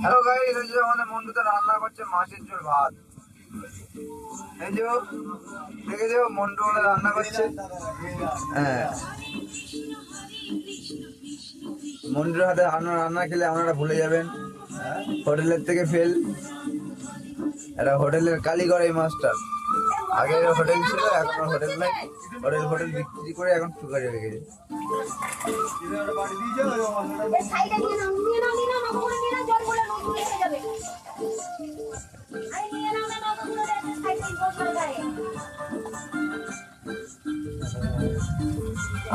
Hello guys, এই যে আমাদের মন্টুতে রান্না করছে মাছের ঝোল ভাত। এই যে দেখেছো মন্টু ওরা রান্না করছে। হ্যাঁ, মন্টুর হাতে রান্না রান্না খেলে আপনারা ভুলে যাবেন হোটেলের থেকে ফেল। এটা হোটেলের কালীগড় এই মাছটা। আগে হোটেল ছিল, এখন আর হোটেল নাই। হোটেল বিক্রি করে এখন সুগারে হয়ে গেছে।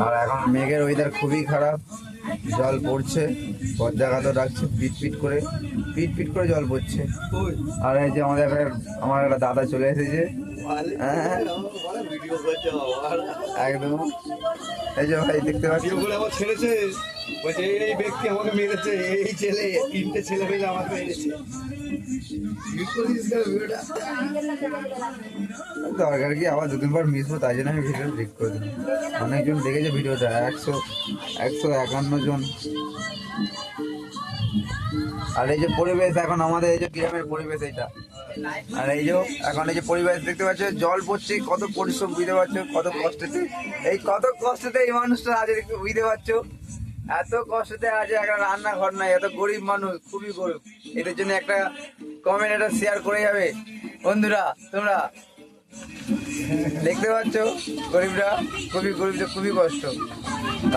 আর এখন মেঘের ওয়েদার খুবই খারাপ, জল পড়ছে, বজ্রাঘাতও ডাকছে, পিট পিট করে জল পড়ছে। আর এই যে আমার একটা দাদা চলে এসেছে। হ্যাঁ একদম, এই যে ভাই দেখতে পাচ্ছি ছেড়েছে, বলছে এই ব্যক্তি আমাকে মেরেছে, এই ছেলে, তিনটে ছেলে মিলে আমাকে মেরেছে। দরকার কি আবার দুদিন পর মিশবো, তাই জন্য আমি ভিডিও ক্লিক করে দিলাম। অনেকজন দেখেছে ভিডিওটা, 151 জন। আর এই যে পরিবেশ এখন আমাদের এই যে গ্রামের পরিবেশ এইটা। আর এই যে এখন এই যে পরিবেশ দেখতে পাচ্ছ, জল পড়ছে, কত পরিশ্রম বুঝতে পারছো, কত কষ্টতে এই মানুষটা আজ একটু বুঝতে পারছো। এত কষ্টতে আজ একটা রান্নাঘর নাই, এত গরিব মানুষ, খুবই গরিব। এদের জন্য একটা কমেন্ট, একটা শেয়ার করে যাবে বন্ধুরা। তোমরা দেখতে পাচ্ছ গরিবরা, খুবই কষ্ট।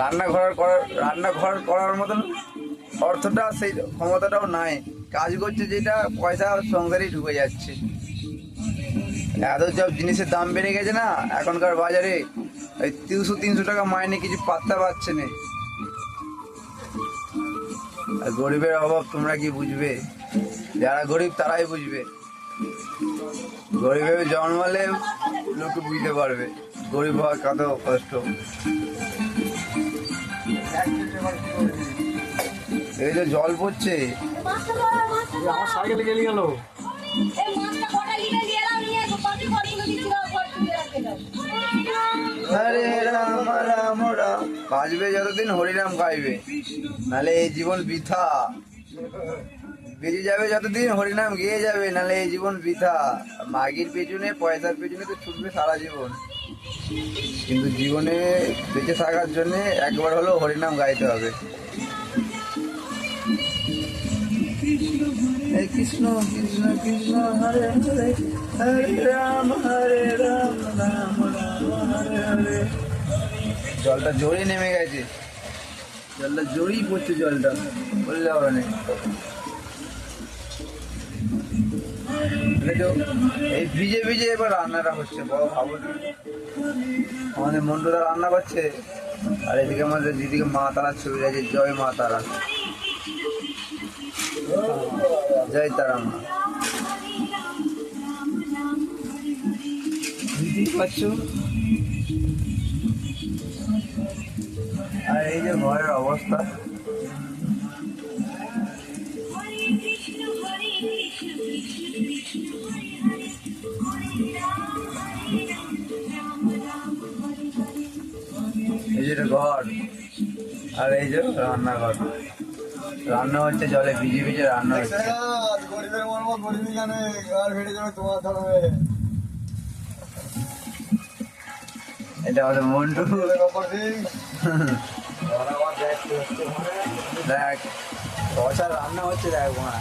রান্নাঘর করার মতন অর্থটা, সেই ক্ষমতাটাও নাই। কাজ করছে যেটা, পয়সা সংসারেই ঢুকে যাচ্ছে। এত সব জিনিসের দাম বেড়ে গেছে না এখনকার বাজারে, ওই 200-300 টাকা মাইনে কিছু পাত্তা পাচ্ছে না। আর গরিবের অভাব তোমরা কি বুঝবে? যারা গরিব তারাই বুঝবে। গরিবে জন্মালে লোকে বুঝতে পারবে গরিব হওয়া কত কষ্ট। এই যে জল পড়ছে, আমার সাইকেলে গেলি গেল। হরে রাম রাম রাম বাজবে যতদিন হরিনাম গাইবে, নালে এই জীবন বৃথা। বেঁচে যাবে যতদিন হরিনাম গেয়ে যাবে, নালে এই জীবন বৃথা। মাগির পেছনে, পয়সার পেছনে তো ছুটবে সারা জীবন, কিন্তু জীবনে বেঁচে থাকার জন্য একবার হলেও হরিনাম গাইতে হবে। কৃষ্ণ কৃষ্ণ কৃষ্ণ হরে হরে, হরে রাম রাম রাম হরে হরে। জলটা জোরেই নেমে গেছে, জলটা জোরেই পড়ছে, জলটা বললে হবে না। এই ভিজে ভিজে এবার রান্নাটা হচ্ছে, বড় ভাবো। আমাদের মন্টুরা রান্না করছে, আর এদিকে আমাদের দিদিকে মা তারা ছবি আছে, জয় মা তারা, জয় তারা মা। বুঝতেই পারছো। আর এই যে ঘরের অবস্থা, এই যে ঘর, আর এই যে রান্নাঘর। রান্না হচ্ছে জলে ভিজে ভিজে রান্না হচ্ছে। গরিবের মর্ম গরিবই জানে, আর ভেড়ে যাবে তোমার ধরবে। এটা আমাদের মন্টু। দেখ বসার রান্না হচ্ছে, দেখ ভাড়া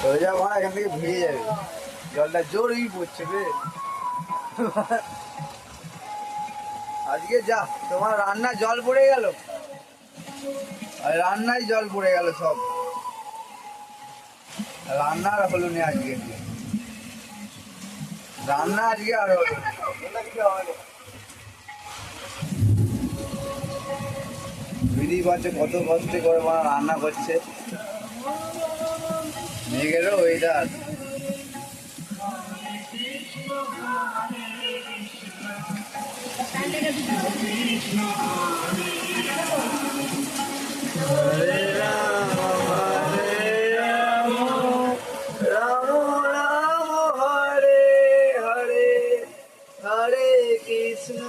চলে যাও, ভাড়া এখান থেকে ভিজে যাবে, জলটা জোরই পড়ছে রে। আজকে যা তোমার রান্না জল পড়ে গেল, রান্নায় জল পড়ে গেল সব। রান্না আর হলো না আজকে, রান্না আজকে আর হলো না। দিদি পাচ্ছে কত কষ্ট করে মা রান্না করছে, মেঘেরও ওয়েদার। হরে রাম রাম রাম হরে হরে, হরে কৃষ্ণ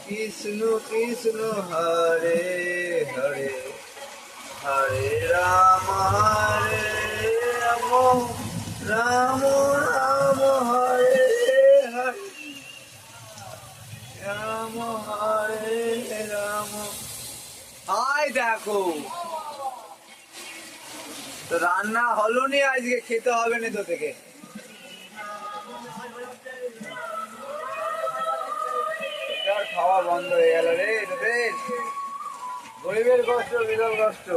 কৃষ্ণ কৃষ্ণ হরে হরে হরে রাম রাম রাম হরে হরে রাম হরে রাম। আয় দেখো তো রান্না হলো নি, আজকে খেতে হবে না তো থেকে। খাওয়া বন্ধ হয়ে গেল রে তোদের। গরিবের কষ্ট বিরল কষ্ট।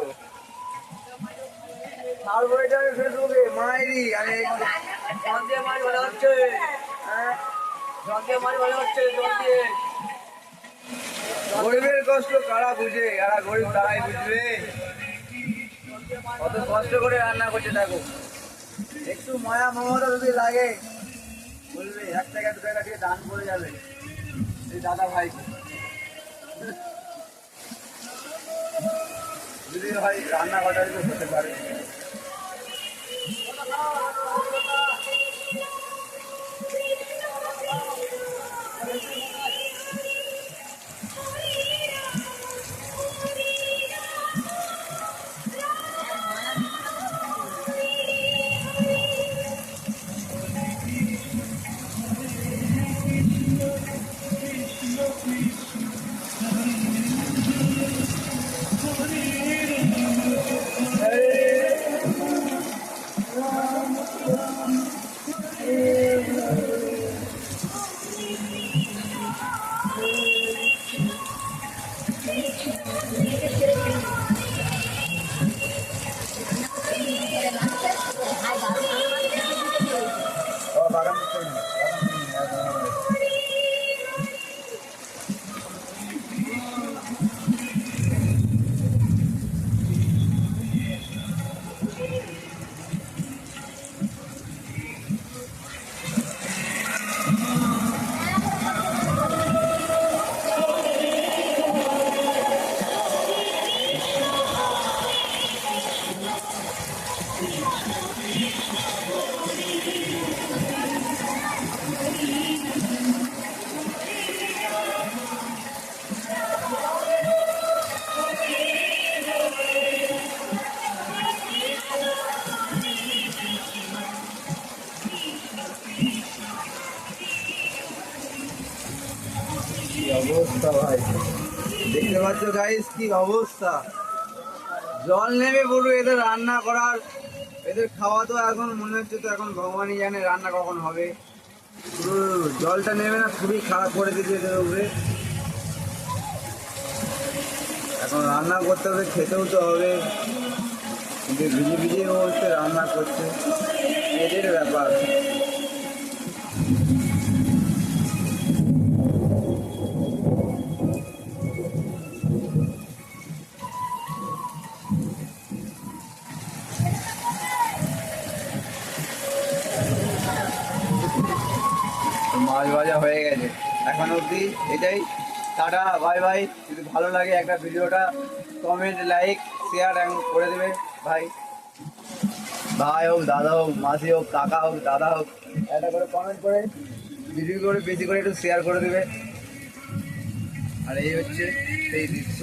কার্বোহাইড্রেট ফেসবুকে মায়েরই আরে সন্ধ্যে মাছ ভালো হচ্ছে, হ্যাঁ সন্ধ্যে মাছ ভালো হচ্ছে। গরিবের কষ্ট কারা বুঝে? যারা গরিব তারাই বুঝবে। কত কষ্ট করে রান্না করছে দেখো। একটু মায়া মমতা যদি লাগে বলবে 1 টাকা 2 টাকা দিয়ে দান করে যাবে এই দাদা ভাই। যদি ভাই রান্না করা হতে পারে। অবস্থা ভাই দেখতে পাচ্ছ গাইস, কি অবস্থা। জল নেমে পুরো এদের রান্না করার, এদের খাওয়া তো এখন মনে হচ্ছে তো এখন ভগবানই জানে রান্না কখন হবে। পুরো জলটা নেমে না খুবই খারাপ করে দিয়েছে এদের উপরে। এখন রান্না করতে হবে, খেতেও তো হবে, কিন্তু ভিজে ভিজে বলতে রান্না করছে এদের ব্যাপার। মাছ ভাজা হয়ে গেছে এখন অবধি, এটাই। Tata bye bye. যদি ভালো লাগে একটা ভিডিওটা কমেন্ট লাইক শেয়ার করে দেবে ভাই। ভাই হোক, দাদা হোক, মাসি হোক, কাকা হোক, দাদা হোক, একটা করে কমেন্ট করে ভিডিও করে বেশি করে একটু শেয়ার করে দেবে। আর এই হচ্ছে সেই দৃশ্য।